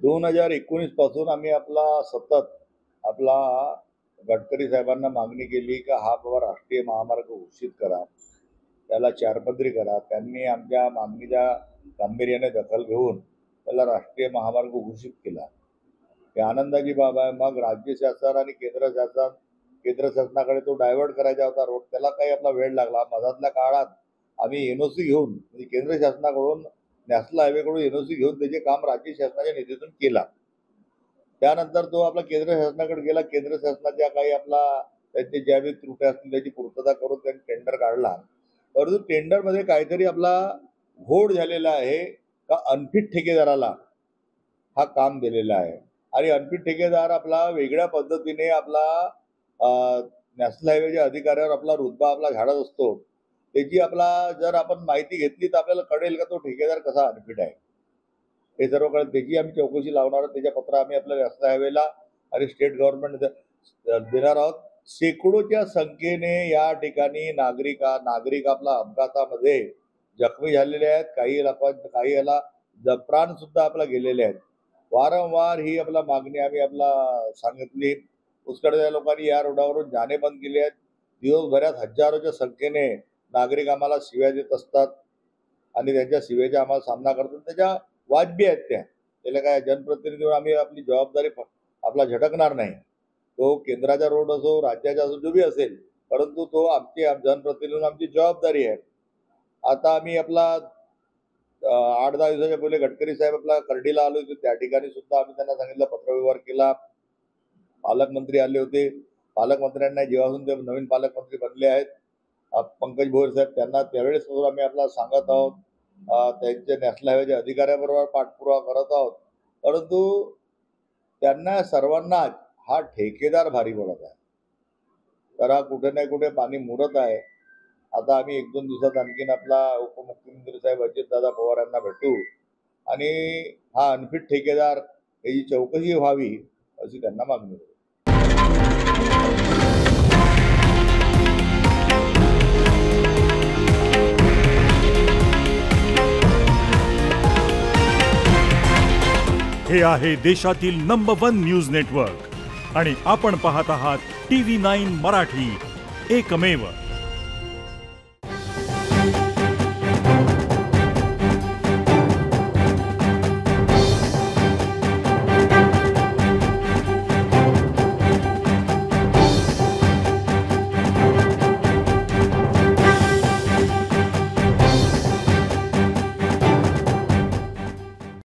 2019 पासून आम्ही सतत आपला गडकरी साहेबांना मागणी केली की हा बाबा राष्ट्रीय महामार्ग घोषित करा, त्याला चारपदरी करा. त्यांनी आमच्या मागणीच्या गांभीर्याने दखल घेऊन त्याला राष्ट्रीय महामार्ग घोषित केला. ही आनंदाची बाब आहे. मग राज्य शासन आणि केंद्र शासनाकडे तो डायव्हर्ट करायचा होता रोड, त्याला काही आपला वेळ लागला. मधातल्या काळात आम्ही एनओसी घेऊन म्हणजे केंद्र शासनाकडून नॅशनल हायवेकडून एनओसी घेऊन त्याचे काम राज्य शासनाच्या निधीतून केला. त्यानंतर तो आपला केंद्र शासनाकडे गेला. केंद्र शासनाच्या काही त्यांचे ज्या बी त्रुटी असतील त्याची पूर्तता करून त्यांनी टेंडर काढला. परंतु टेंडरमध्ये काहीतरी घोड झालेला आहे का अनफिट ठेकेदाराला हा काम दिलेला आहे आणि अनफिट ठेकेदार वेगळ्या पद्धतीने नॅशनल हायवेच्या अधिकाऱ्यावर रुतबा झाडत असतो. त्याची जर आपण माहिती घेतली तर आपल्याला कळेल का तो ठेकेदार कसा अनफिट आहे. हे सर्व कळेल. त्याची आम्ही चौकशी लावणार आहोत. त्याच्या पत्र आम्ही नॅशनल हायवेला आणि स्टेट गव्हर्नमेंट देणार आहोत. शेकडोच्या संख्येने या ठिकाणी नागरिक अपघातामध्ये जखमी झालेले आहेत. काही प्राण सुद्धा गेलेले आहेत. वारंवार ही मागणी आम्ही सांगितली. पुष्कळच्या लोकांनी या रोडावरून जाणे बंद केले आहेत. दिवसभरात हजारोच्या संख्येने नागरिक आम्हाला शिव्या देत असतात आणि त्यांच्या शिव्याचा आम्हाला सामना करतात. त्याच्या वाजबी आहेत त्याला काय जनप्रतिनिधी आम्ही आपली जबाबदारी झटकणार नाही. तो केंद्राचा रोड असो, राज्याचा असो, जो बी असेल, परंतु तो जनप्रतिनिधी आमची जबाबदारी आहे. आता आम्ही 8-10 दिवसाच्या पहिले गडकरी साहेब कर्डीला आले होते. त्या ठिकाणी सुद्धा आम्ही त्यांना सांगितलं, पत्रव्यवहार केला. पालकमंत्री आले होते. पालकमंत्र्यांना जेव्हापासून ते नवीन पालकमंत्री बनले आहेत पंकज भोयर साहेब, त्यांना त्यावेळेस आम्ही सांगत आहोत. त्यांच्या नॅशनल हायवेच्या अधिकाऱ्याबरोबर पाठपुरावा करत आहोत. परंतु त्यांना सर्वांना हा ठेकेदार भारी पडत आहे. तर हा कुठे ना कुठे पाणी मुरत आहे. आता आम्ही 1-2 दिवसात आणखीन उपमुख्यमंत्री साहेब अजितदादा पवार यांना भेटू आणि हा अनफिट ठेकेदार याची चौकशी व्हावी अशी त्यांना मागणी करू. हे आहे देशातील नंबर 1 न्यूज नेटवर्क आणि आपण पाहत आहात TV9 मराठी, एकमेव.